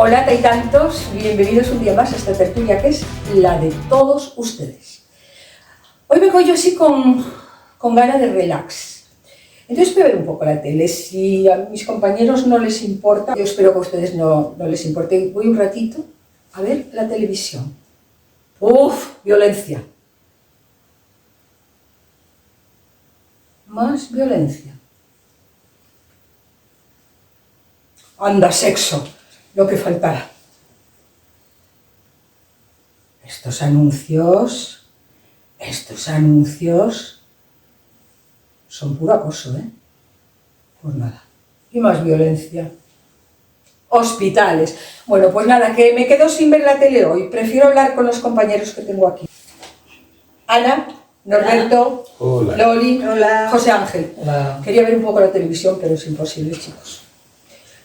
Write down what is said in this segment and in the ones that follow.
Hola, hay tantos, bienvenidos un día más a esta tertulia que es la de todos ustedes. Hoy vengo yo así con ganas de relax. Entonces voy a ver un poco la tele. Si a mis compañeros no les importa, yo espero que a ustedes no les importe. Voy un ratito a ver la televisión. ¡Uf! Violencia. Más violencia. Anda, sexo. Lo que faltara. Estos anuncios son puro acoso, ¿eh? Pues nada. Y más violencia. Hospitales. Bueno, pues nada, que me quedo sin ver la tele hoy. Prefiero hablar con los compañeros que tengo aquí. Ana, Norberto, Hola. Loli, Hola. José Ángel. Hola. Quería ver un poco la televisión, pero es imposible, chicos.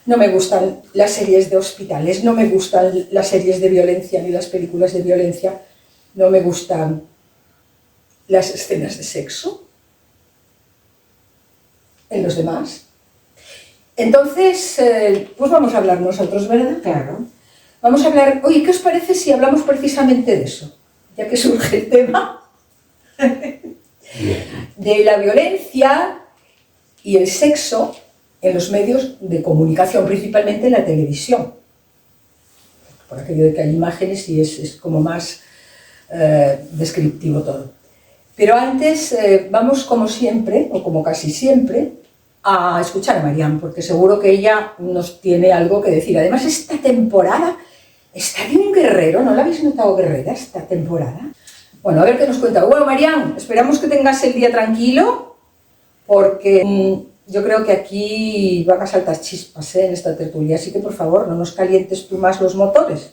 No me gustan las series de hospitales, no me gustan las series de violencia ni las películas de violencia, no me gustan las escenas de sexo en los demás. Entonces, pues vamos a hablar nosotros, ¿verdad? Claro. Vamos a hablar, oye, ¿qué os parece si hablamos precisamente de eso? Ya que surge el tema de la violencia y el sexo en los medios de comunicación, principalmente en la televisión. Por aquello de que hay imágenes y es como más descriptivo todo. Pero antes vamos como siempre, o como casi siempre, a escuchar a Marian, porque seguro que ella nos tiene algo que decir. Además, esta temporada está de un guerrero, ¿no la habéis notado guerrera esta temporada? Bueno, a ver qué nos cuenta. Bueno, Marian, esperamos que tengas el día tranquilo, porque yo creo que aquí van a saltar chispas en esta tertulia, así que por favor no nos calientes tú más los motores,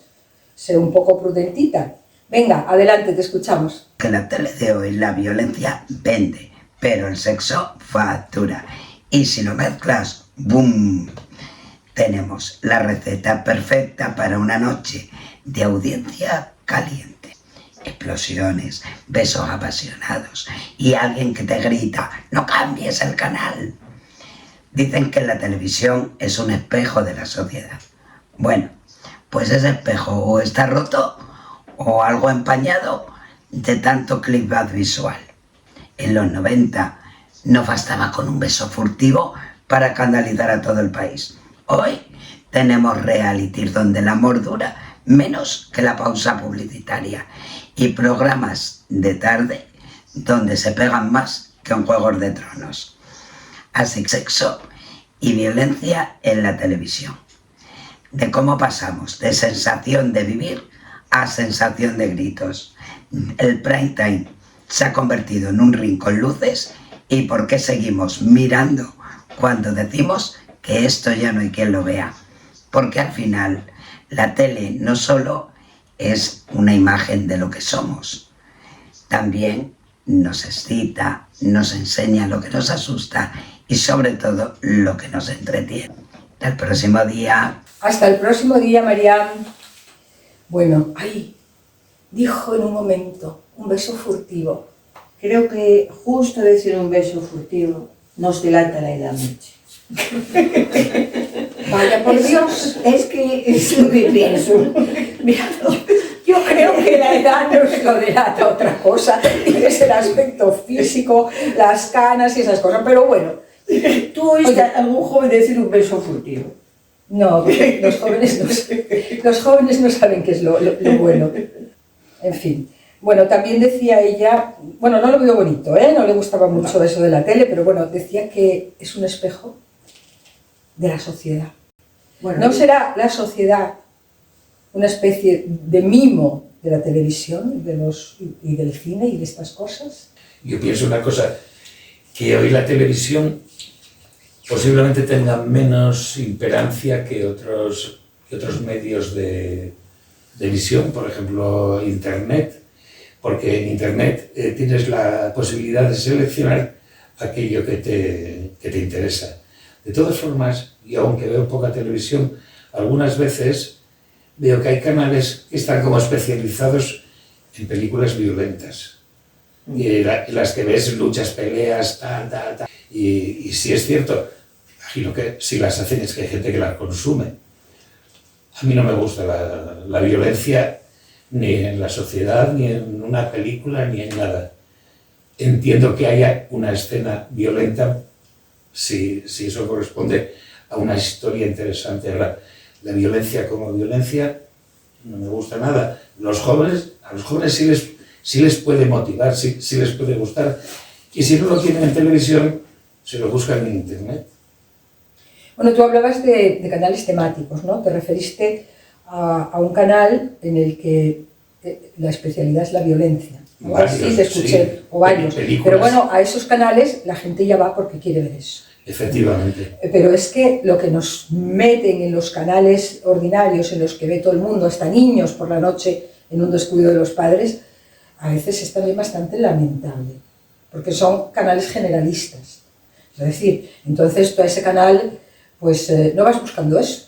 sé un poco prudentita. Venga, adelante, te escuchamos. Que la tele de hoy, la violencia vende, pero el sexo factura. Y si lo mezclas, ¡boom! Tenemos la receta perfecta para una noche de audiencia caliente. Explosiones, besos apasionados y alguien que te grita, ¡no cambies el canal! Dicen que la televisión es un espejo de la sociedad. Bueno, pues ese espejo o está roto o algo empañado de tanto clickbait visual. En los 90 no bastaba con un beso furtivo para escandalizar a todo el país. Hoy tenemos realities donde el amor dura menos que la pausa publicitaria y programas de tarde donde se pegan más que en Juegos de Tronos. Así que sexo y violencia en la televisión. De cómo pasamos de sensación de vivir a sensación de gritos. El prime time se ha convertido en un ring con luces y por qué seguimos mirando cuando decimos que esto ya no hay quien lo vea. Porque al final la tele no solo es una imagen de lo que somos, también nos excita, nos enseña lo que nos asusta y sobre todo lo que nos entretiene. Hasta el próximo día. Hasta el próximo día, Marian. Bueno, dijo en un momento, un beso furtivo. Creo que justo decir un beso furtivo nos delata la edad mucho. Vaya por Dios. Es que es lo que pienso. Mira, yo creo que la edad nos lo delata otra cosa, y es el aspecto físico, las canas y esas cosas, pero bueno. ¿Tú oíste a algún joven decir un beso furtivo? No, los jóvenes no saben qué es lo bueno. En fin. Bueno, también decía ella, bueno, no lo veo bonito, no le gustaba mucho eso de la tele, pero bueno, decía que es un espejo de la sociedad. Bueno, ¿No será la sociedad una especie de mimo de la televisión y del cine y de estas cosas? Yo pienso una cosa, que hoy la televisión posiblemente tenga menos imperancia que otros medios de visión, por ejemplo, Internet, porque en Internet tienes la posibilidad de seleccionar aquello que te interesa. De todas formas, y aunque veo poca televisión, algunas veces veo que hay canales que están como especializados en películas violentas. Y en las que ves luchas, peleas, tal. Y si es cierto, imagino que si las hacen es que hay gente que las consume. A mí no me gusta la violencia ni en la sociedad, ni en una película, ni en nada. Entiendo que haya una escena violenta si eso corresponde a una historia interesante. Ahora, la violencia como violencia no me gusta nada. A los jóvenes sí les puede motivar, sí les puede gustar. Y si no lo tienen en televisión, se lo buscan en internet. Bueno, tú hablabas de canales temáticos, ¿no? Te referiste a un canal en el que la especialidad es la violencia. Varios, sí, te escuché, sí, o varios. películas. Pero bueno, a esos canales la gente ya va porque quiere ver eso. Efectivamente. Pero es que lo que nos meten en los canales ordinarios en los que ve todo el mundo, hasta niños por la noche en un descuido de los padres, a veces es también bastante lamentable, porque son canales generalistas. Es decir, entonces tú a ese canal pues no vas buscando eso.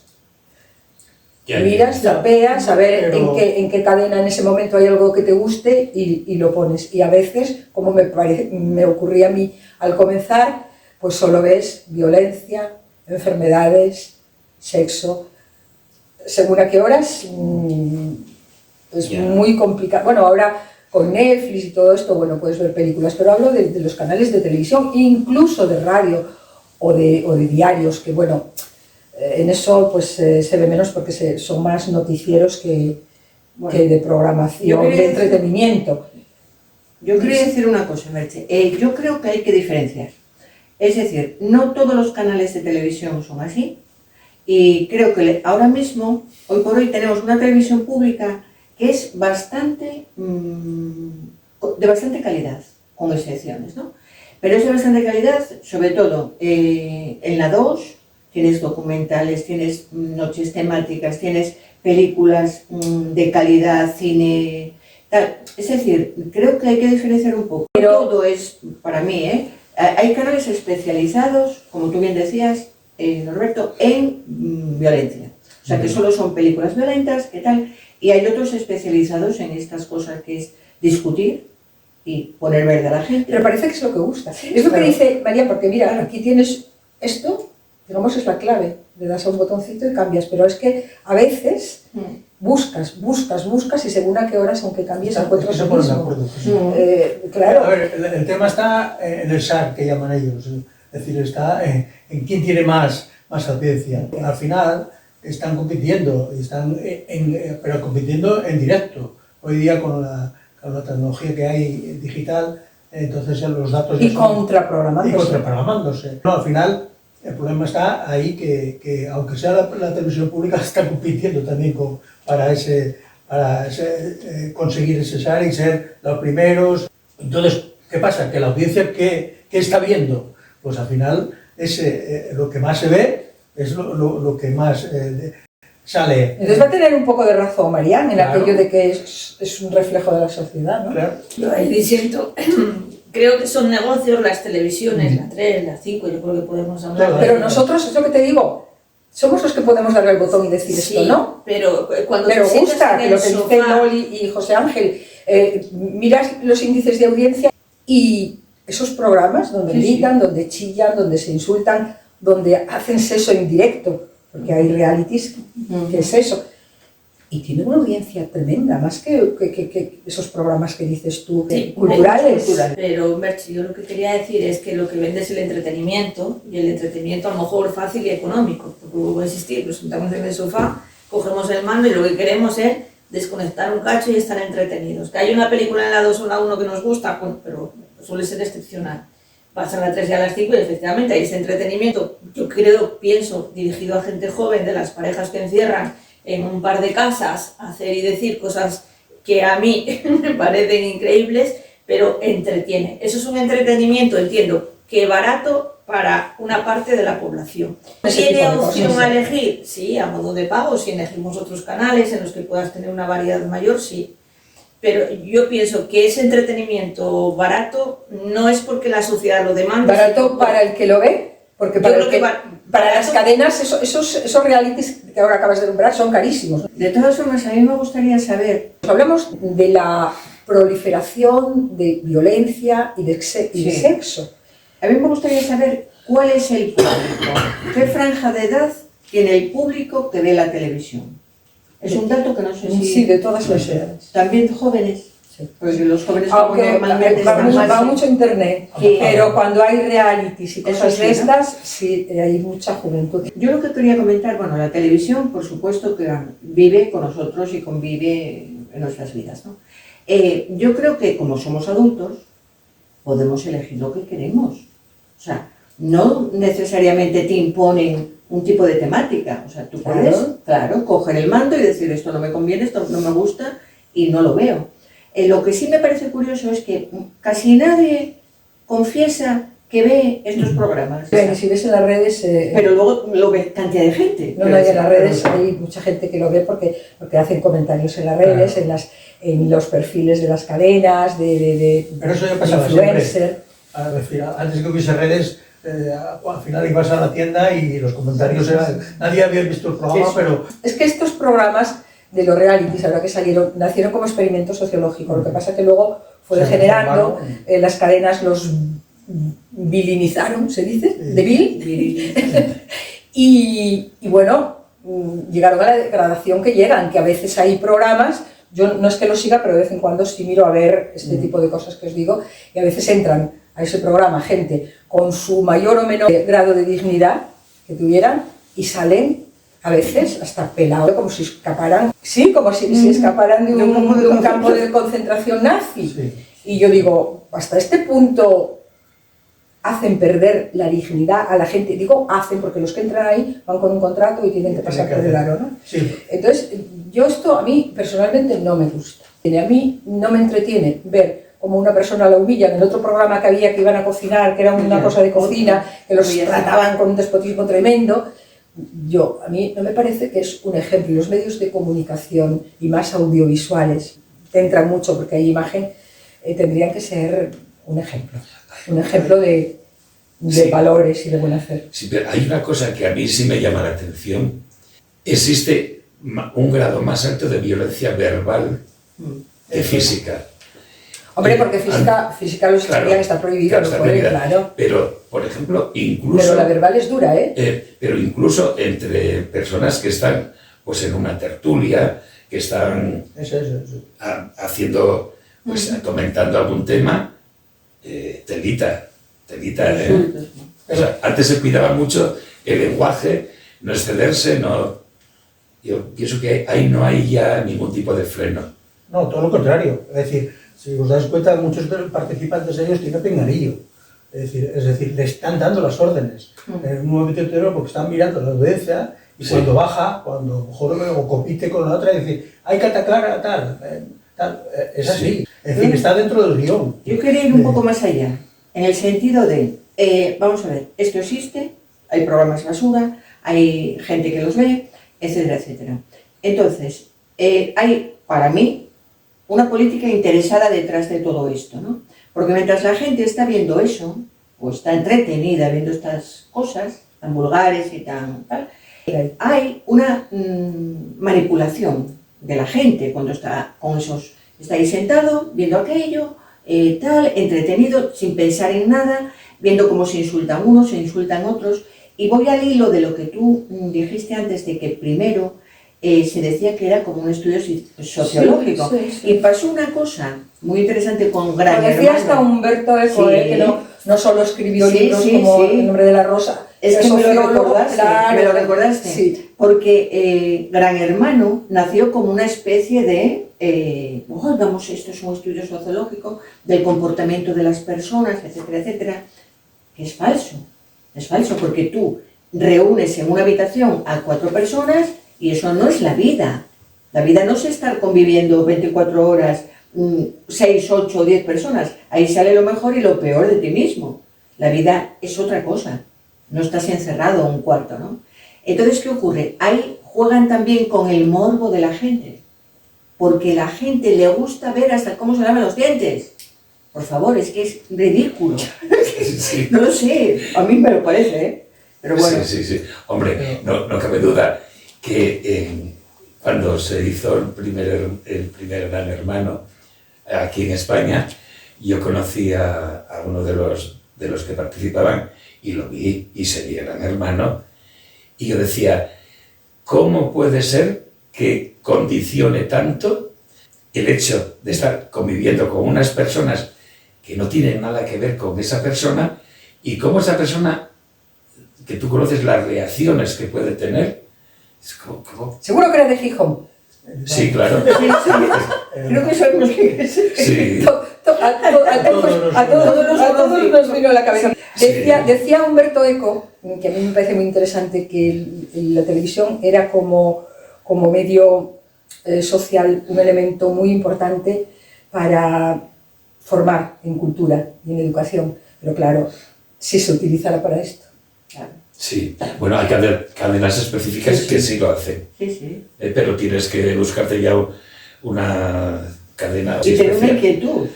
Ya, Miras, zapeas, a ver en qué cadena en ese momento hay algo que te guste y lo pones. Y a veces, como me ocurría a mí al comenzar, pues solo ves violencia, enfermedades, sexo. Según a qué horas, es muy complicado. Bueno, ahora con Netflix y todo esto, bueno, puedes ver películas, pero hablo de los canales de televisión, incluso de radio o de diarios, que bueno, en eso pues se ve menos porque son más noticieros que de programación, de entretenimiento. Yo quería decir una cosa, Merche. Yo creo que hay que diferenciar. Es decir, no todos los canales de televisión son así. Y creo que ahora mismo, hoy por hoy, tenemos una televisión pública que es de bastante calidad, con excepciones, ¿no? Pero es de bastante calidad, sobre todo en la 2, tienes documentales, tienes noches temáticas, tienes películas de calidad, cine, tal. Es decir, creo que hay que diferenciar un poco. Pero todo es, para mí, hay canales especializados, como tú bien decías, Norberto, en violencia. O sea, que solo son películas violentas, ¿qué tal? Y hay otros especializados en estas cosas que es discutir y poner verde a la gente. Pero parece que es lo que gusta. Sí, es lo claro. que dice María, porque mira, aquí tienes esto, digamos, es la clave. Le das a un botoncito y cambias, pero es que a veces buscas y según a qué horas, aunque cambies, encuentras lo mismo. Claro. A ver, el tema está en el SAR, que llaman ellos. Es decir, está en quién tiene más audiencia. Al final están compitiendo, pero compitiendo en directo. Hoy día con la tecnología que hay digital, entonces ya los datos... Y contraprogramándose. No, al final el problema está ahí que aunque sea la televisión pública, está compitiendo también para conseguir ese SAR y ser los primeros. Entonces, ¿qué pasa? Que la audiencia que está viendo, pues al final lo que más se ve es lo que más sale. Entonces va a tener un poco de razón, Marián, en Claro. aquello de que es un reflejo de la sociedad, ¿no? Claro. Yo ahí diciendo, creo que son negocios las televisiones, la 3, la 5, yo creo que podemos hablar. Claro. Pero nosotros, es lo que te digo, somos los que podemos darle el botón y decir Sí, esto, ¿no? pero cuando Pero te sientas gusta, en que el lo que dice sofá, Noli y José Ángel, miras los índices de audiencia y esos programas donde gritan, donde chillan, donde se insultan, donde hacen sexo en directo, porque hay realities que es eso, y tienen una audiencia tremenda, más que esos programas que dices tú, sí, culturales. Pero, Merchi, yo lo que quería decir es que lo que vende es el entretenimiento, y el entretenimiento a lo mejor fácil y económico, porque vuelvo a insistir, nos sentamos en el sofá, cogemos el mando y lo que queremos es desconectar un cacho y estar entretenidos. Que hay una película en la 2 o la 1 que nos gusta, bueno, pero suele ser excepcional. Pasan a las 3 y a las 5 y efectivamente hay ese entretenimiento, yo pienso, dirigido a gente joven, de las parejas que encierran en un par de casas, hacer y decir cosas que a mí me parecen increíbles, pero entretiene. Eso es un entretenimiento, entiendo, que barato para una parte de la población. ¿Tiene opción a elegir? Sí, a modo de pago, si elegimos otros canales en los que puedas tener una variedad mayor, sí. Pero yo pienso que ese entretenimiento barato no es porque la sociedad lo demande. Barato para el que lo ve, porque para las cadenas esos realities que ahora acabas de nombrar son carísimos. De todas formas, a mí me gustaría saber... Hablamos de la proliferación de violencia y de sexo. A mí me gustaría saber cuál es el público, qué franja de edad tiene el público que ve la televisión. Es un dato que no sé si... Sí, de todas las edades. También jóvenes. Sí. Porque los jóvenes como Aunque normalmente va están más... mucho internet, Sí. pero cuando hay realities y Eso cosas sí, de ¿no? estas, sí, hay mucha juventud. Yo lo que quería comentar, bueno, la televisión, por supuesto que vive con nosotros y convive en nuestras vidas, ¿no? Yo creo que como somos adultos, podemos elegir lo que queremos. O sea, no necesariamente te imponen un tipo de temática. O sea, tú puedes, claro, coger el mando y decir esto no me conviene, esto no me gusta y no lo veo. Lo que sí me parece curioso es que casi nadie confiesa que ve estos programas. Si ves en las redes... Pero luego lo ve cantidad de gente. No, en las redes hay mucha gente que lo ve porque hacen comentarios en las redes, Claro. en los perfiles de las cadenas, de Pero eso ya pasaba influencer. Es decir, antes que hubiese redes, al final ibas a la tienda y los comentarios eran... Nadie había visto el programa, Sí, sí. pero... Es que estos programas de los realities, ahora que salieron, nacieron como experimento sociológico. Lo que pasa que luego fue Se degenerando, transformaron. las cadenas los vilinizaron, ¿se dice? Sí. De vil. Y bueno, llegaron a la degradación que llegan, que a veces hay programas, yo no es que lo siga, pero de vez en cuando sí miro a ver este tipo de cosas que os digo, y a veces entran a ese programa gente con su mayor o menor grado de dignidad que tuvieran y salen a veces hasta pelados, como si escaparan, sí, como si escaparan de un campo de concentración nazi. Sí. Y yo digo, hasta este punto hacen perder la dignidad a la gente. Digo hacen porque los que entran ahí van con un contrato y tienen que pasar por el aro, ¿no? Sí. Entonces, yo esto a mí personalmente no me gusta. A mí no me entretiene ver como una persona la humilla. En el otro programa que había que iban a cocinar, que era una cosa de cocina, que los trataban con un despotismo tremendo, a mí no me parece que es un ejemplo. Los medios de comunicación y más audiovisuales te entran mucho porque hay imagen, tendrían que ser un ejemplo de Sí. valores y de buen hacer. Sí, pero hay una cosa que a mí sí me llama la atención. Existe un grado más alto de violencia verbal que física. Hombre, porque física los Claro, estudian, está prohibido, claro, no está pueden, prohibida. claro. Pero, por ejemplo, incluso... Pero la verbal es dura, ¿eh? Pero incluso entre personas que están pues, en una tertulia, que están Eso. haciendo, pues, comentando algún tema, telita. O sea, antes se cuidaba mucho el lenguaje, no excederse, no... Yo pienso que ahí no hay ya ningún tipo de freno. No, todo lo contrario. Es decir, si os dais cuenta, muchos de los participantes de ellos tienen pinganillo. Es decir, le están dando las órdenes en un momento entero porque están mirando la audiencia y Sí. cuando baja, cuando mejor o compite con la otra, y dice, hay que atacar a tal. Es así. Sí. Es decir, está dentro del guión. Yo quería ir un poco más allá, en el sentido de, vamos a ver, esto existe, hay programas basura, hay gente que los ve, etcétera, etcétera. Entonces, hay, para mí, una política interesada detrás de todo esto, ¿no? Porque mientras la gente está viendo eso, o está entretenida viendo estas cosas, tan vulgares y tan tal, hay una manipulación de la gente cuando está con esos, está ahí sentado, viendo aquello, tal, entretenido, sin pensar en nada, viendo cómo se insultan unos, se insultan otros, y voy al hilo de lo que tú dijiste antes, de que primero se decía que era como un estudio sociológico, y pasó una cosa muy interesante con Gran Lo decía hasta Hermano. Humberto Eco, Sí. que no solo escribió Sí, libros sí, como sí. El nombre de la rosa, Es que me lo sociólogo, recordaste, claro, me lo recordaste. Sí. Porque Gran Hermano nació como una especie de, vamos, esto es un estudio sociológico del comportamiento de las personas, etcétera, etcétera, que es falso, porque tú reúnes en una habitación a 4 personas y eso no es la vida. La vida no es estar conviviendo 24 horas, 6, 8 o 10 personas, ahí sale lo mejor y lo peor de ti mismo. La vida es otra cosa, no estás encerrado en un cuarto, ¿no? Entonces, ¿qué ocurre? Ahí juegan también con el morbo de la gente, porque la gente le gusta ver hasta cómo se lavan los dientes. Por favor, es que es ridículo. Sí. No lo sé, a mí me lo parece, ¿eh? Pero bueno. Sí. Hombre, no cabe duda que cuando se hizo el primer Gran Hermano aquí en España, yo conocí a uno de los que participaban y lo vi y sería Gran Hermano. Y yo decía, ¿cómo puede ser que condicione tanto el hecho de estar conviviendo con unas personas que no tienen nada que ver con esa persona y cómo esa persona, que tú conoces las reacciones que puede tener, es como... Seguro que era de Gijón. Sí, claro. Creo que sabemos quién es. Sí. A todos nos vino a la cabeza. Decía Humberto Eco, que a mí me parece muy interesante, que la televisión era como medio social un elemento muy importante para formar en cultura y en educación. Pero claro, si se utilizara para esto. Claro. Sí, bueno, hay cadenas específicas que sí lo hacen, Sí. pero tienes que buscarte ya una cadena Y tener una especial. inquietud.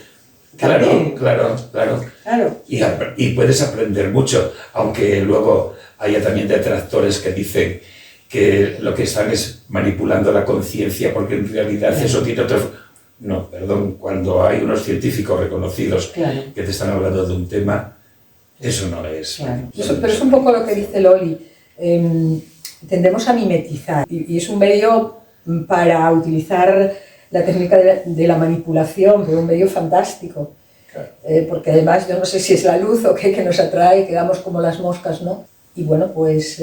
Claro, También. claro. Y puedes aprender mucho, aunque luego haya también detractores que dicen que lo que están es manipulando la conciencia, porque en realidad eso tiene otro... No, perdón, cuando hay unos científicos reconocidos Claro. que te están hablando de un tema, eso no es... Claro. Pero es un poco lo que dice Loli. Tendemos a mimetizar y es un medio para utilizar la técnica de la manipulación, pero un medio fantástico. Claro. Porque además yo no sé si es la luz o qué que nos atrae, quedamos como las moscas, ¿no? Y bueno, pues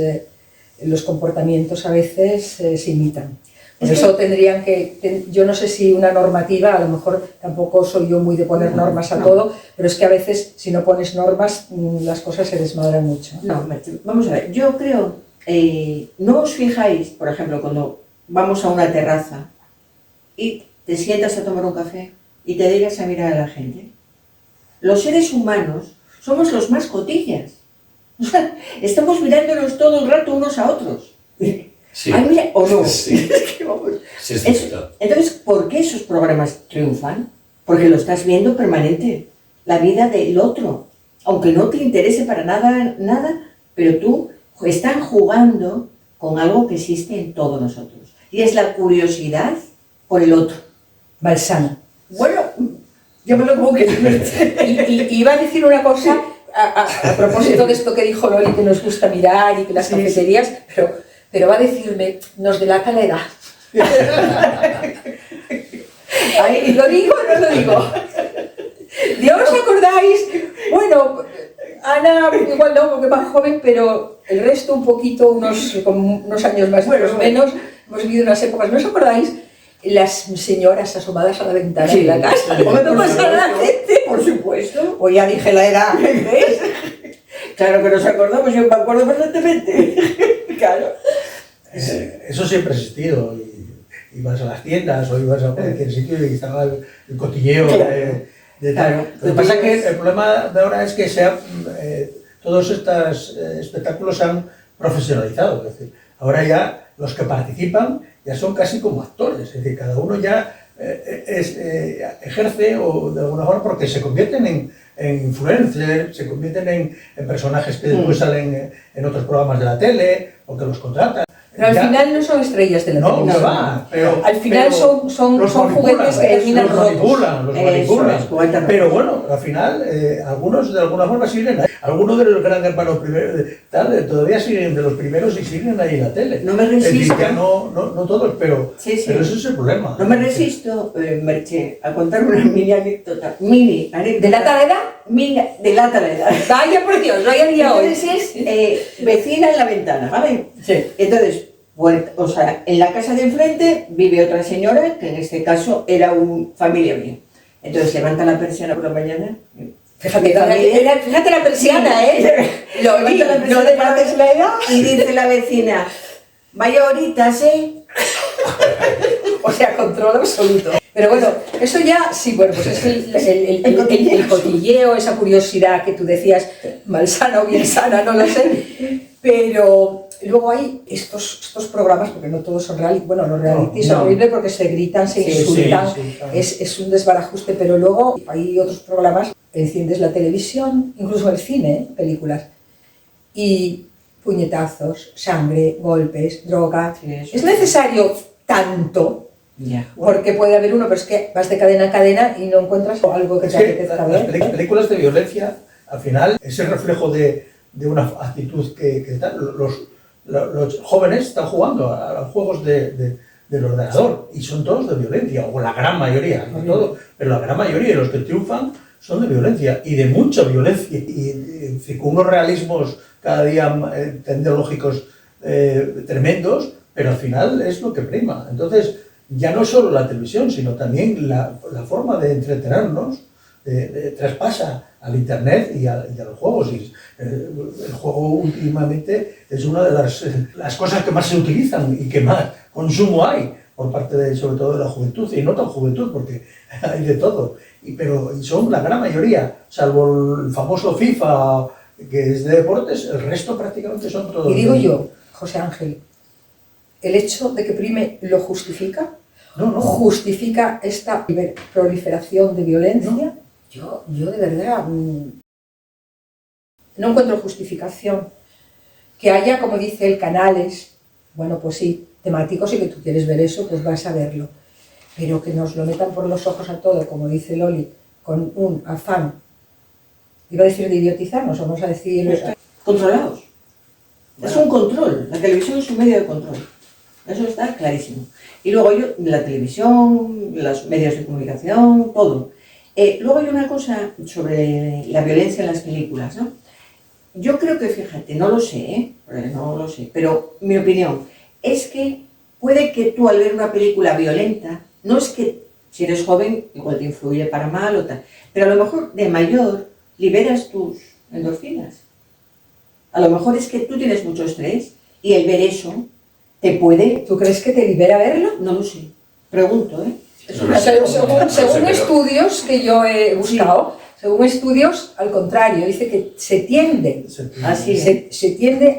los comportamientos a veces se imitan. Por eso tendrían que, yo no sé si una normativa, a lo mejor tampoco soy yo muy de poner normas a todo, pero es que a veces si no pones normas las cosas se desmadran mucho. No, vamos a ver, yo creo, no os fijáis, por ejemplo, cuando vamos a una terraza y te sientas a tomar un café y te dedicas a mirar a la gente. Los seres humanos somos los más cotillas. O sea, estamos mirándonos todo el rato unos a otros. Sí. Ay, mira, o no. Sí. Es que vamos. Sí, es cierto. Entonces, ¿por qué esos programas triunfan? Porque lo estás viendo permanente, la vida del otro. Aunque no te interese para nada, pero tú están jugando con algo que existe en todos nosotros. Y es la curiosidad por el otro. Malsana. Bueno, yo me lo como que... Y iba a decir una cosa a propósito de esto que dijo Loli, que nos gusta mirar y que las cafeterías, pero va a decirme, nos delata la edad. Ay, ¿Lo digo o no lo digo? ¿De os acordáis? Bueno, Ana igual no, porque es más joven, pero el resto un poquito, con unos años más o menos, hemos vivido unas épocas. ¿No os acordáis? Las señoras asomadas a la ventana de la casa. ¿Cómo no pasa la gente? Por supuesto. Pues ya dije la edad, ¿ves? Claro que nos acordamos, yo me acuerdo perfectamente. Claro. Eso siempre ha existido. Ibas a las tiendas o ibas a cualquier sitio y estaba el cotilleo de Claro. Lo que pasa es que el problema de ahora es que todos estos espectáculos se han profesionalizado. Es decir, ahora ya los que participan ya son casi como actores. Es decir, cada uno ya ejerce o de alguna forma porque se convierten en influencers, se convierten en personajes que después salen en otros programas de la tele o que los contratan. Pero al final no son estrellas de la televisión. Pero al final son juguetes que terminan rotos. Los manipulan. Pero bueno, al final algunos de alguna forma siguen ahí. Algunos de los Gran Hermanos todavía siguen de los primeros y siguen ahí en la tele. No me resisto. Es decir, ya no todos, pero ese es el problema. No me resisto, Merche, a contar una mini anécdota. ¿De la edad? De la edad. Vaya por Dios, vaya día hoy. Entonces es vecina en la ventana, ¿vale? Sí. Entonces, o sea, en la casa de enfrente vive otra señora, que en este caso era un familia mía. Entonces levanta la persiana por la mañana. Fíjate la persiana, ¿eh? Lo vi, no debates la edad. Y dice la vecina, vaya horitas, ¿eh? O sea, control absoluto. Pero bueno, eso ya, sí, bueno, pues es el cotilleo, esa curiosidad que tú decías, malsana o bien sana, no lo sé. Pero luego hay estos programas, porque no todos son reality, bueno, los reality son horribles porque se gritan, se insultan, es un desbarajuste, pero luego hay otros programas, enciendes la televisión, incluso el cine, películas, y puñetazos, sangre, golpes, droga. ¿Es necesario tanto? Porque puede haber uno, pero es que vas de cadena a cadena y no encuentras algo que te apetezca ver. Las películas de violencia, al final, es el reflejo de una actitud que los jóvenes están jugando a juegos de del ordenador, y son todos de violencia, o la gran mayoría, no todo, pero la gran mayoría de los que triunfan son de violencia, y de mucha violencia, y con unos realismos cada día tecnológicos tremendos, pero al final es lo que prima. Entonces, ya no solo la televisión, sino también la forma de entretenernos traspasa al internet y a los juegos. Y el juego últimamente es una de las cosas que más se utilizan y que más consumo hay por parte sobre todo de la juventud, y no tan juventud porque hay de todo, pero son la gran mayoría, salvo el famoso FIFA que es de deportes, el resto prácticamente son todos. Y digo yo, José Ángel, ¿el hecho de que prime lo justifica? No. ¿Justifica esta proliferación de violencia? No. Yo de verdad no encuentro justificación. Que haya, como dice el canales, bueno, pues sí, temáticos, y que tú quieres ver eso, pues vas a verlo. Pero que nos lo metan por los ojos a todo, como dice Loli, con un afán, iba a decir de idiotizarnos, vamos a decir... Controlados. Es un control, la televisión es un medio de control. Eso está clarísimo. Y luego la televisión, los medios de comunicación, todo. Luego hay una cosa sobre la violencia en las películas, ¿no? Yo creo que, fíjate, no lo sé, pero mi opinión es que puede que tú al ver una película violenta, no es que si eres joven igual te influye para mal o tal, pero a lo mejor de mayor liberas tus endorfinas. A lo mejor es que tú tienes mucho estrés y el ver eso te puede... ¿Tú crees que te libera verlo? No lo sé, pregunto, ¿eh? Según estudios que yo he buscado, según estudios, al contrario, dice que se tiende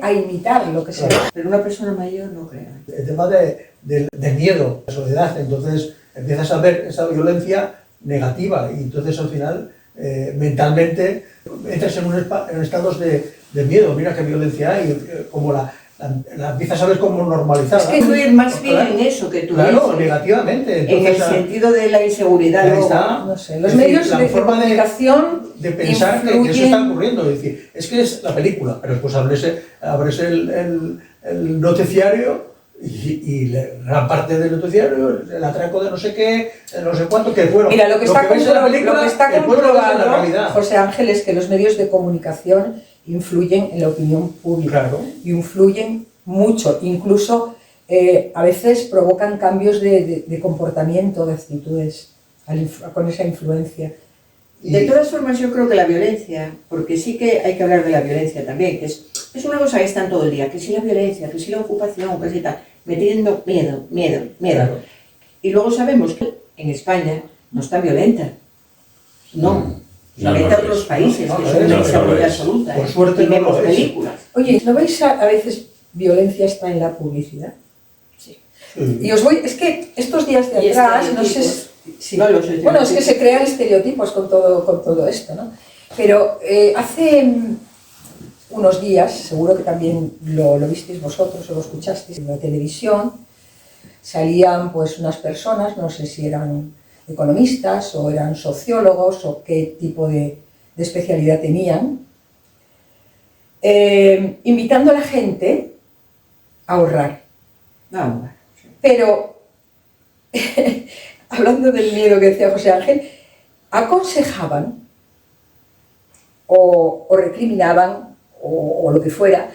a imitar lo que se ve. Pero una persona mayor no creo. El tema del miedo, la soledad, entonces empiezas a ver esa violencia negativa y entonces al final mentalmente entras en estados de miedo. Mira qué violencia hay, como la empiezas a ver como normalizada. Es que influir más bien en eso que tú dices. Claro, negativamente. Entonces, en el sentido de la inseguridad. Ahí está. No sé, los medios de comunicación de pensar que eso está ocurriendo. Es decir, es que es la película, pero después abres el noticiario y gran parte del noticiario, el atraco de no sé qué, no sé cuánto, que bueno. Mira, lo que está comprobado, realidad. José Ángel, es que los medios de comunicación influyen en la opinión pública. Claro. Influyen mucho, incluso a veces provocan cambios de comportamiento, de actitudes, con esa influencia. De todas formas, yo creo que la violencia, porque sí que hay que hablar de la violencia también, que es una cosa que están todo el día, que si la violencia, que si la ocupación, que si tal, metiendo miedo. Claro. Y luego sabemos que en España no está violenta. No. Violenta a otros países, que son una inseguridad absoluta. Por suerte y no vemos lo es. películas. Oye, ¿no veis a veces violencia está en la publicidad? Sí. Y os voy, es que estos días de Y atrás, no sé si... No, los estereotipos. Bueno, es que se crean estereotipos con todo esto, ¿no? Pero hace unos días, seguro que también lo visteis vosotros o lo escuchasteis en la televisión, salían pues unas personas, no sé si eran economistas o eran sociólogos o qué tipo de especialidad tenían, invitando a la gente a ahorrar. No, sí. Pero, hablando del miedo que decía José Ángel, aconsejaban o recriminaban o lo que fuera,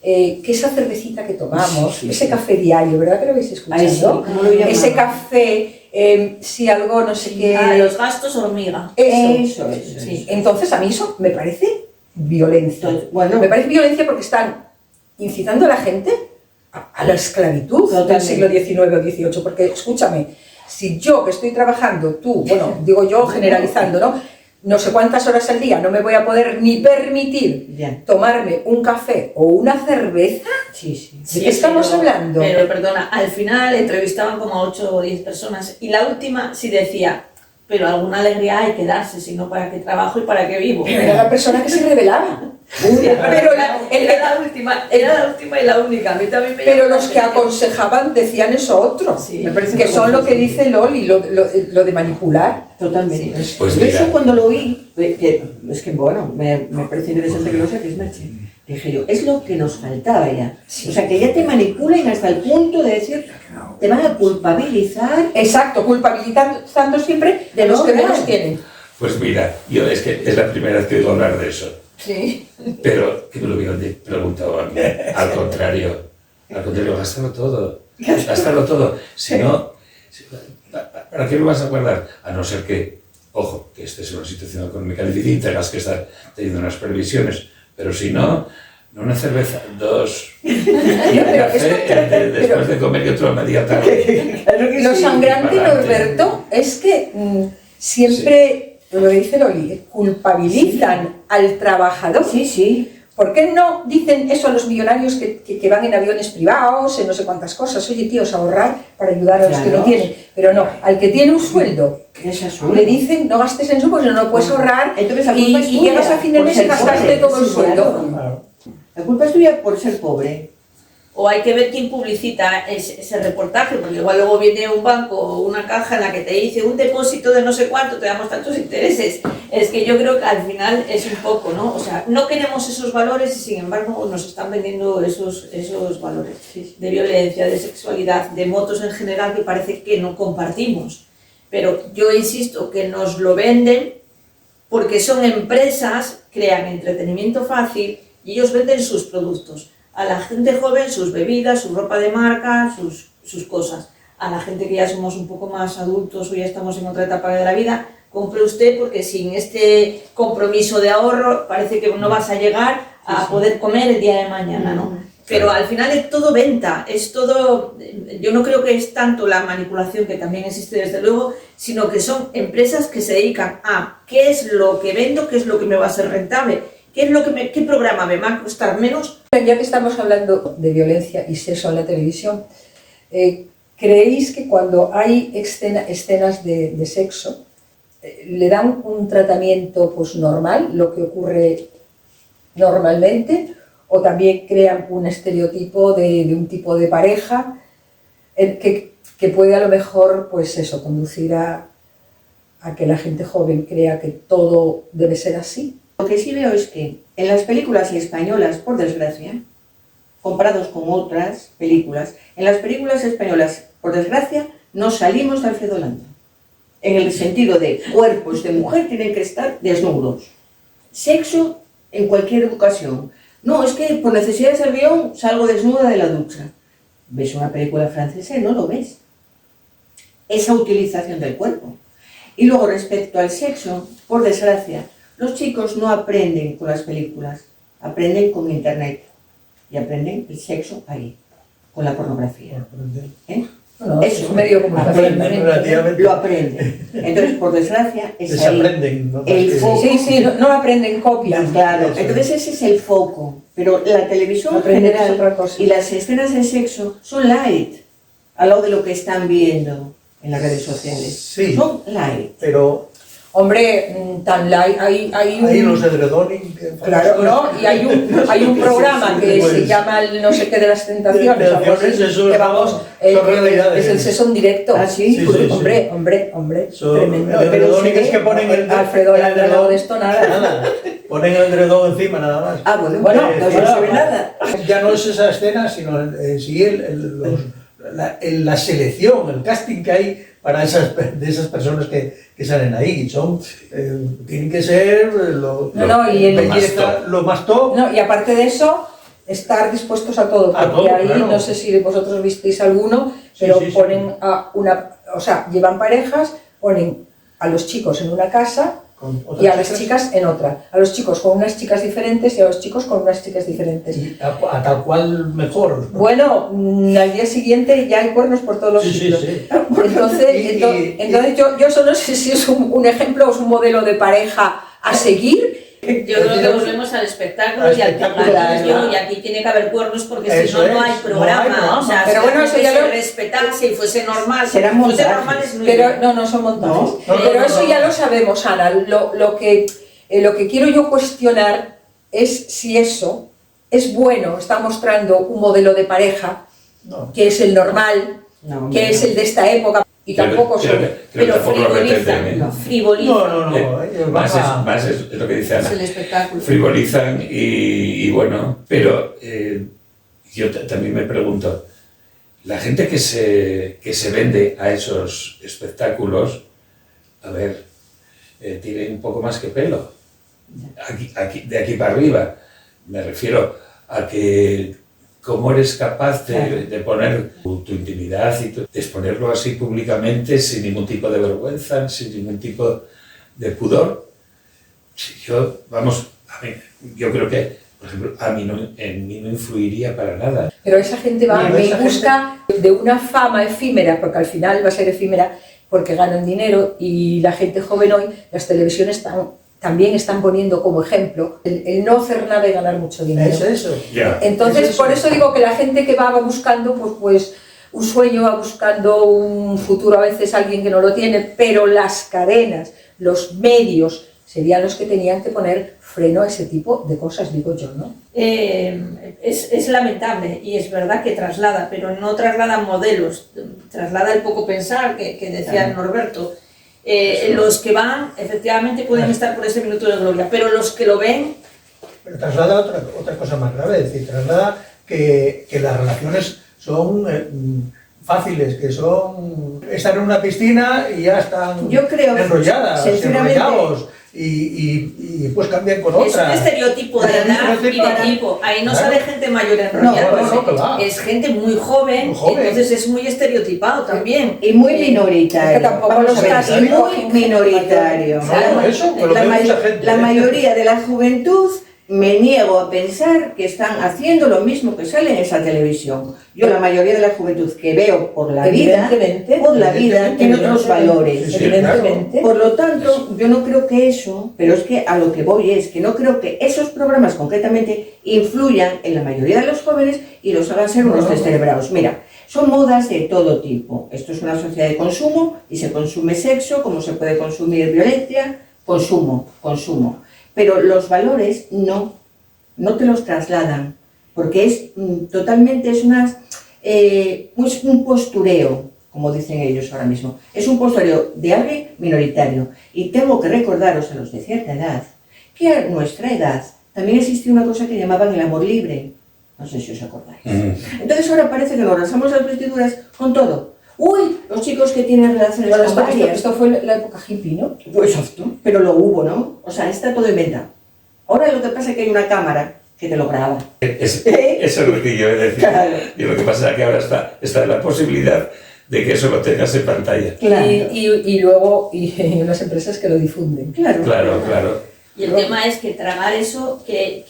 que esa cervecita que tomamos, sí, ese sí. café diario, ¿verdad que lo habéis escuchado? Ay, sí, ¿cómo lo llamaban? Ese café, si algo no sé qué... A los gastos hormiga. Eso. Sí. Entonces a mí eso me parece violencia. Entonces, bueno. Me parece violencia porque están incitando a la gente a la esclavitud del siglo XIX o XVIII. Porque, escúchame, si yo que estoy trabajando, tú, bueno, digo yo generalizando, ¿no? No sé cuántas horas al día no me voy a poder ni permitir tomarme un café o una cerveza. Sí. ¿De qué estamos hablando? Pero perdona, al final entrevistaban como a 8 o 10 personas y la última sí decía, pero alguna alegría hay que darse, sino para qué trabajo y para qué vivo. Pero era la persona que se rebelaba. Pero era la última y la única. A mí también me pero llamó los la que atención. aconsejaban decían eso otro, Sí. Me parece que una son lo que confusión. dice Loli, lo de manipular. Totalmente. Pues Yo mira. eso cuando lo oí, es que bueno, me parece interesante que lo saques, Merche. Dije yo, es lo que nos faltaba ya. O sea, que ya te manipulen hasta el punto de decir, te van a culpabilizar. Exacto, culpabilizando siempre de los que menos tienen. Pues mira, yo es que es la primera vez que oigo hablar de eso. Sí. Pero que me lo hubieran preguntado a mí. Al contrario, gástalo todo. Gástalo todo. Si no, ¿para qué lo vas a guardar? A no ser que, ojo, que estés en una situación económica difícil, tengas que estar teniendo unas previsiones. Pero si no, una cerveza, 2, y un café después de comer y otro a media tarde. Lo sangrante, Norberto, es que siempre, lo dice Loli, culpabilizan al trabajador. Sí, sí. ¿Por qué no dicen eso a los millonarios que van en aviones privados, en no sé cuántas cosas? Oye, tíos, ahorrar para ayudar a los que no Claro. tienen. Pero no, al que tiene un sueldo, Es azul. le dicen no gastes en eso porque no lo puedes ahorrar Entonces, la y culpa es tuya llegas a fin de por mes y ser gastaste pobre. todo el Sí, sueldo. claro. Claro. La culpa es tuya por ser pobre. O hay que ver quién publicita ese reportaje, porque igual luego viene un banco o una caja en la que te dice un depósito de no sé cuánto, te damos tantos intereses. Es que yo creo que al final es un poco, ¿no? O sea, no queremos esos valores y sin embargo nos están vendiendo esos valores de violencia, de sexualidad, de motos en general que parece que no compartimos. Pero yo insisto que nos lo venden porque son empresas, crean entretenimiento fácil y ellos venden sus productos. A la gente joven sus bebidas, su ropa de marca, sus cosas. A la gente que ya somos un poco más adultos o ya estamos en otra etapa de la vida, compre usted porque sin este compromiso de ahorro parece que no vas a llegar a poder comer el día de mañana, ¿no? Pero al final es todo venta, es todo, yo no creo que es tanto la manipulación, que también existe desde luego, sino que son empresas que se dedican a qué es lo que vendo, qué es lo que me va a ser rentable, qué programa me va a costar menos. Ya que estamos hablando de violencia y sexo en la televisión, ¿creéis que cuando hay escenas de sexo le dan un tratamiento pues, normal, lo que ocurre normalmente, o también crean un estereotipo de un tipo de pareja que puede a lo mejor pues eso, conducir a que la gente joven crea que todo debe ser así? Lo que sí veo es que en las películas españolas, por desgracia, comparados con otras películas, en las películas españolas, por desgracia, no salimos de Alfredo Landa. En el sentido de cuerpos de mujer tienen que estar desnudos. Sexo en cualquier ocasión. No, es que por necesidades del guión salgo desnuda de la ducha. ¿Ves una película francesa y no lo ves? Esa utilización del cuerpo. Y luego respecto al sexo, por desgracia, los chicos no aprenden con las películas, aprenden con internet y aprenden el sexo ahí, con la pornografía. ¿Eh? No, Eso, es un medio de comunicación Aprenden permanente. relativamente. Lo aprenden. Entonces, por desgracia, es ahí Desaprenden, ¿no? el Porque- foco. Sí, no aprenden, copian. Claro, Eso. entonces ese es el foco. Pero la televisión en Aprender es general otra cosa. y las escenas de sexo son light al lado de lo que están viendo en las redes sociales. Sí. Son light. Pero Hombre, tan light, hay ahí un... los edredones... Claro, ¿no? Y hay un programa que Pues, se llama el no sé qué de las tentaciones, algo así, eso que vamos, son realidades. es el sexo en directo. ¿Ah, sí? Sí, sí, sí. Hombre, tremendo. El Pero edredón se es ve- que ponen el Alfredo Landa, edredón- no de esto nada. Nada. Ponen el edredón encima nada más. Ah, bueno, Bueno, no se ve nada. Ya no es esa escena, sino sí la selección, el casting que hay para de esas personas que salen ahí. Tienen que ser lo más top. No, y aparte de eso, estar dispuestos a todo, A porque todo, ahí, claro. no sé si vosotros visteis alguno, pero Sí, sí. ponen o sea, llevan parejas, ponen a los chicos en una casa Con otras y a las chicas en otra. A los chicos con unas chicas diferentes y a los chicos con unas chicas diferentes. Y a tal cual mejor. Bueno, al día siguiente ya hay cuernos por todos los Sí, sí, sitios. sí. Entonces, entonces yo eso no sé si es un ejemplo o es un modelo de pareja a seguir. Yo creo que volvemos al espectáculo Al y al espectáculo, pluralismo, claro. y aquí tiene que haber cuernos porque Eso si no, no es, hay no hay programa. programa. O sea, Pero si bueno, la eso gente ya lo- se respetase y fuese normal, Será si fuese montaje. normal es muy Pero bien. no son montajes. No, Pero no, eso no. ya lo sabemos, Ana. Lo que quiero yo cuestionar es si eso es bueno, está mostrando un modelo de pareja No. que es el normal, No, que es el de esta época, y tampoco son... Creo Pero que tampoco lo frivolizan, pretenden, ¿eh? no. frivolizan. No, ellos van a- Más es lo que dice Es Ana. el espectáculo. Frivolizan y bueno, pero yo también me pregunto, la gente que se vende a esos espectáculos, a ver, tiene un poco más que pelo. De aquí para arriba. Me refiero a que cómo eres capaz de poner tu intimidad y de exponerlo así públicamente sin ningún tipo de vergüenza, sin ningún tipo de pudor. Yo creo que, por ejemplo, en mí no influiría para nada. Pero esa gente va Pero y esa busca de una fama efímera, porque al final va a ser efímera porque ganan dinero, y la gente joven hoy, las televisiones también están poniendo como ejemplo el no hacer nada y ganar mucho dinero. Eso. Ya. Entonces, Es eso. por eso digo que la gente que va buscando pues un sueño, va buscando un futuro, a veces alguien que no lo tiene, pero las cadenas, los medios, serían los que tenían que poner freno a ese tipo de cosas, digo yo, ¿no? Es lamentable y es verdad que traslada, pero no traslada modelos, traslada el poco pensar que decía Norberto. Los que van, efectivamente, pueden estar por ese minuto de gloria, pero los que lo ven... Pero traslada otra cosa más grave, es decir, traslada que las relaciones son fáciles, que están en una piscina y ya están Yo creo, enrolladas, sinceramente, enrollados, y pues cambian con Es otra. un estereotipo de edad y de tipo. Ahí no Claro. sale gente mayor enrollada, No, que va. es gente muy joven, Muy joven. entonces es muy estereotipado también. Y muy minoritario. Es que tampoco Vamos los a ver, casos y muy cogen minoritario. No, eso, que lo ve mucha gente, la ¿eh? mayoría de la juventud, me niego a pensar que están haciendo lo mismo que sale en esa televisión. Yo la mayoría de la juventud que veo por la vida, tiene otros valores. Sí, Evidentemente. Por lo tanto, yo no creo que eso, pero es que a lo que voy es que no creo que esos programas concretamente influyan en la mayoría de los jóvenes y los hagan ser unos descerebrados. Mira, son modas de todo tipo. Esto es una sociedad de consumo y se consume sexo, como se puede consumir violencia, consumo. Pero los valores no te los trasladan, porque es totalmente, es un postureo, como dicen ellos ahora mismo. Es un postureo de alguien minoritario. Y tengo que recordaros a los de cierta edad que a nuestra edad también existía una cosa que llamaban el amor libre. No sé si os acordáis. Entonces ahora parece que nos rasamos las vestiduras con todo. Uy, los chicos que tienen relaciones Bueno, con varias. esto fue la época hippie, ¿no? Pues exacto, pero lo hubo, ¿no? O sea, está todo inventado. Ahora lo que pasa es que hay una cámara que te lo graba. Eso es lo que yo he de decir. Claro. Y lo que pasa es que ahora está la posibilidad de que eso lo tengas en pantalla. Claro. Y luego y unas empresas que lo difunden. Claro. Y el tema es que tragar eso que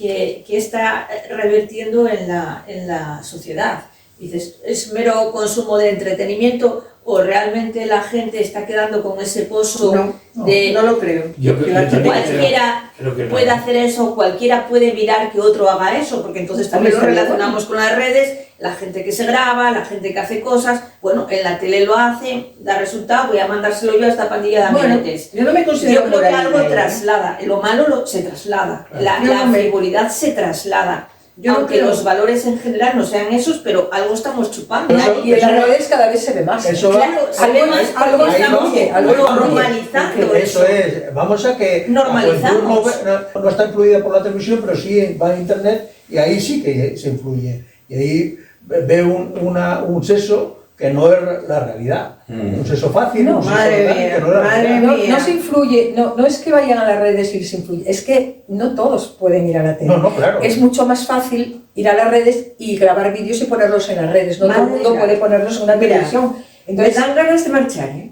está revirtiendo en la sociedad. Dices, ¿es mero consumo de entretenimiento o realmente la gente está quedando con ese pozo No lo creo. Yo creo que cualquiera creo que no. puede hacer eso, cualquiera puede mirar que otro haga eso, porque entonces también lo Hombre, relacionamos con las redes, la gente que se graba, la gente que hace cosas, bueno, en la tele lo hace, da resultado, voy a mandárselo yo a esta pandilla de amiguetes. Yo no me considero Yo creo que moralina, algo traslada, lo malo se traslada, Claro. la frivolidad se traslada. Aunque los valores en general no sean esos, pero algo estamos chupando. Y en las redes cada vez se ve más. Eso va. Claro, se ve más algo porque ahí estamos vamos, algo normalizando Eso es. Vamos a que Normalizamos. la juventud no está influida por la televisión, pero sí va a internet y ahí sí que se influye. Y ahí ve un sexo que no es la realidad. Un sexo fácil, No, un sexo madre real, mía, que no es la madre realidad. mía. No se influye, no es que vayan a las redes y se influye, es que no todos pueden ir a la tele. No, claro. Es mucho más fácil ir a las redes y grabar vídeos y ponerlos en las redes. No todo el Madre mundo mía. puede ponerlos en una Mira, televisión. Me Entonces, dan ganas de marchar, ¿eh?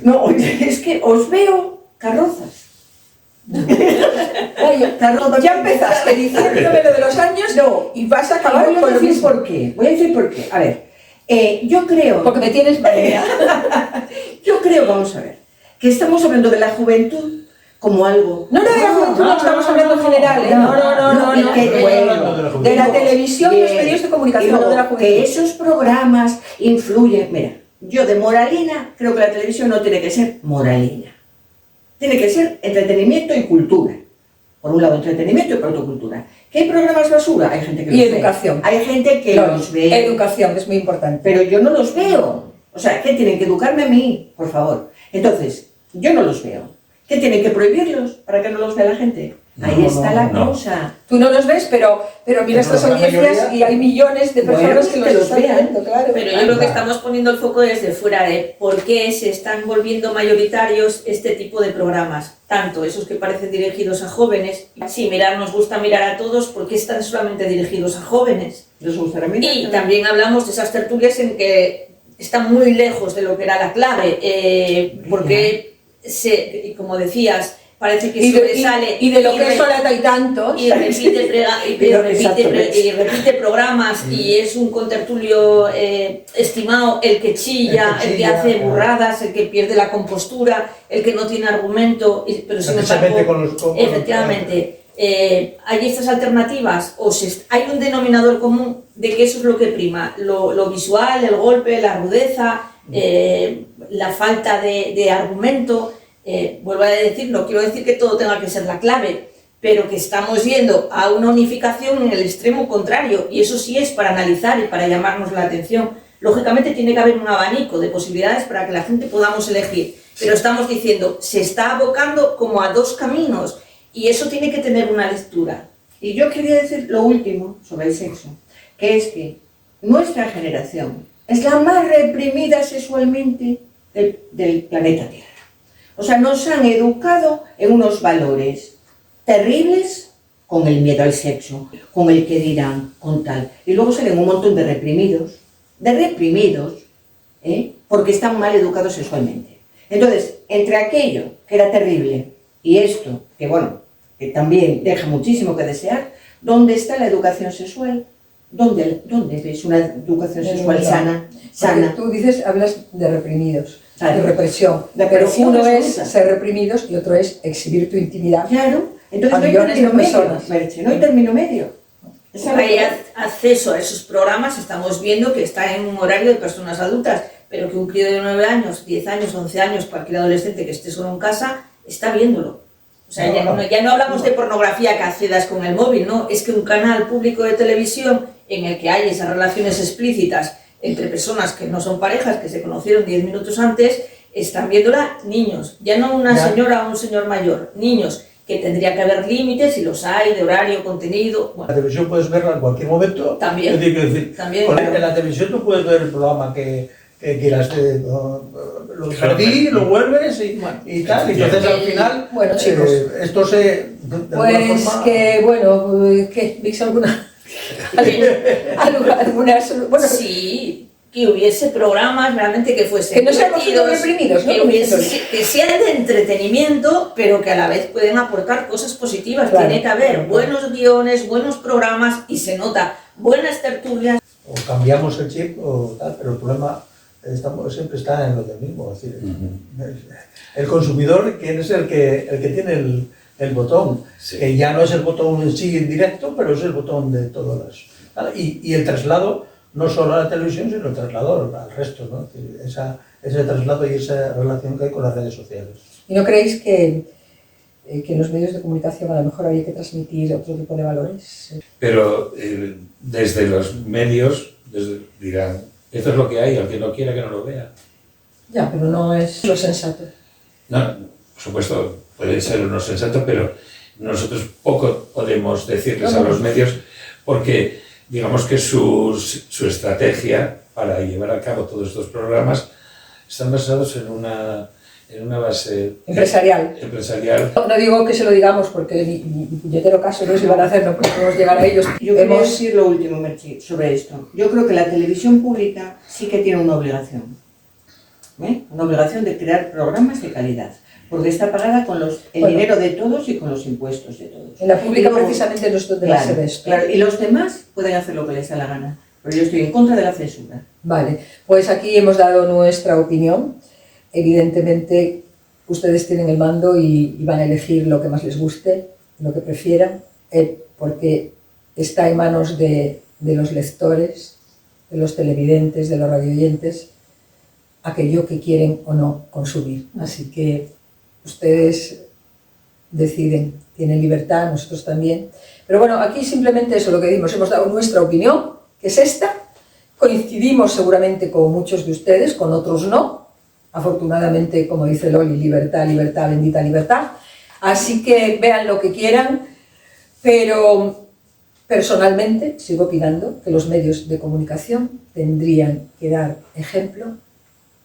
No, es que os veo carrozas. oye, ya empezaste diciéndome lo de los años No, y vas a acabar voy a con lo decir mismo. por qué. Voy a decir por qué. A ver, yo creo... Porque me tienes manía. Yo creo, vamos a ver, que estamos hablando de la juventud como algo... No, de la juventud no estamos hablando en general, ¿eh? No. el que- Estoy hablando de la juventud. De la televisión y los Bien. medios de comunicación, Y luego, no de la juventud. que esos programas influyen... Mira, yo de moralina creo que la televisión no tiene que ser moralina. Tiene que ser entretenimiento y cultura. Por un lado entretenimiento y por otro cultura. ¿Que hay programas basura? Hay gente que los Y ve. educación. Hay gente que Claro, los ve. educación es muy importante. Pero yo no los veo. O sea, ¿qué tienen que educarme a mí? Por favor. Entonces, yo no los veo. ¿Qué tienen que prohibirlos para que no los vea la gente? Ahí No, está la no. cosa. Tú no los ves, pero mira estas la audiencias mayoría- y hay millones de personas Bueno, que los que los están vean. viendo, claro. Pero yo creo que estamos poniendo el foco desde fuera de por qué se están volviendo mayoritarios este tipo de programas. Tanto esos que parecen dirigidos a jóvenes. Sí, mirar, nos gusta mirar a todos, ¿por qué están solamente dirigidos a jóvenes? ¿Les gustará mirar? Y también hablamos de esas tertulias en que están muy lejos de lo que era la clave, porque, como decías, parece que sobresale. Y de lo que es Solata y tantos. Y repite programas y es un contertulio estimado, el que chilla, el que hace burradas, el que pierde la compostura, el que no tiene argumento, pero sin embargo, efectivamente, hay estas alternativas, hay un denominador común de que eso es lo que prima, lo visual, el golpe, la rudeza, la falta de argumento. Vuelvo a decir, no quiero decir que todo tenga que ser la clave, pero que estamos yendo a una unificación en el extremo contrario, y eso sí es para analizar y para llamarnos la atención. Lógicamente tiene que haber un abanico de posibilidades para que la gente podamos elegir, pero estamos diciendo, se está abocando como a dos caminos, y eso tiene que tener una lectura. Y yo quería decir lo último sobre el sexo, que es que nuestra generación es la más reprimida sexualmente del planeta Tierra. O sea, nos han educado en unos valores terribles con el miedo al sexo, con el que dirán, con tal. Y luego salen un montón de reprimidos, porque están mal educados sexualmente. Entonces, entre aquello que era terrible y esto, que bueno, que también deja muchísimo que desear, ¿dónde está la educación sexual? ¿Dónde ves una educación sexual sana? Porque tú dices, hablas de reprimidos, Claro. de represión, De pero represión uno es absoluta. ser reprimidos y otro es exhibir tu intimidad. Claro, entonces A no hay millones de término medio, personas. Merche, no hay término medio. Es algo Hay que- acceso a esos programas, estamos viendo que está en un horario de personas adultas, pero que un crío de 9 años, 10 años, 11 años, cualquier adolescente que esté solo en casa, está viéndolo. O sea, ya no hablamos de pornografía que accedas con el móvil, no, es que un canal público de televisión en el que hay esas relaciones explícitas entre personas que no son parejas, que se conocieron 10 minutos antes, están viéndola niños, ya no una señora o un señor mayor, niños, que tendría que haber límites, si los hay, de horario, contenido. La Bueno, televisión puedes verla en cualquier momento. También. Es decir, También, con claro. en la televisión tú puedes ver el programa que quieras. Lo Claro, perdí, pero- lo vuelves y, Bueno, y tal. Y entonces al final, Bueno, chicos. esto se. De alguna Pues forma, que, bueno, ¿qué? ¿Veis alguna? alguna bueno, sí, que hubiese programas realmente que fuesen Que no seamos divertidos, reprimidos, ¿no? que sean de entretenimiento, pero que a la vez pueden aportar cosas positivas. Claro. Tiene que haber buenos guiones, buenos programas, y se nota buenas tertulias. o cambiamos el chip o tal, pero el problema siempre está en lo del mismo. Es decir, el consumidor, ¿quién es el que tiene el botón? Sí. Que ya no es el botón en sí en directo, pero es el botón de todas las. ¿Vale? Y el traslado, no solo a la televisión, sino el traslado al resto, ¿no? Es decir, ese traslado y esa relación que hay con las redes sociales. ¿Y no creéis que en los medios de comunicación a lo mejor había que transmitir otro tipo de valores? Pero desde los medios dirán, esto es lo que hay, al que no quiera que no lo vea. Ya, pero no es lo sensato. No, por supuesto, puede ser uno sensato, pero nosotros poco podemos decirles a los medios porque digamos que su estrategia para llevar a cabo todos estos programas están basados en una base Empresarial. empresarial. No digo que se lo digamos porque ni puñetero caso no se van a hacer, no podemos llegar a ellos. Yo quería Hemos- decir lo último, Merchi, sobre esto. Yo creo que la televisión pública sí que tiene una obligación. Una obligación de crear programas de calidad, porque está pagada con el Bueno. dinero de todos y con los impuestos de todos. En la pública Y luego- precisamente no es donde claro, se ve esto. claro, y los demás pueden hacer lo que les da la gana, pero yo estoy en contra de la censura. Vale, pues aquí hemos dado nuestra opinión. Evidentemente ustedes tienen el mando y van a elegir lo que más les guste, lo que prefieran, porque está en manos de los lectores, de los televidentes, de los radioyentes, aquello que quieren o no consumir. Así que ustedes deciden, tienen libertad, nosotros también. Pero bueno, aquí simplemente eso lo que dimos, hemos dado nuestra opinión, que es esta, coincidimos seguramente con muchos de ustedes, con otros no, afortunadamente, como dice Loli, libertad, libertad, bendita libertad, así que vean lo que quieran, pero personalmente sigo opinando que los medios de comunicación tendrían que dar ejemplo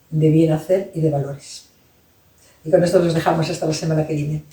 de bien hacer y de valores. Y con esto los dejamos hasta la semana que viene.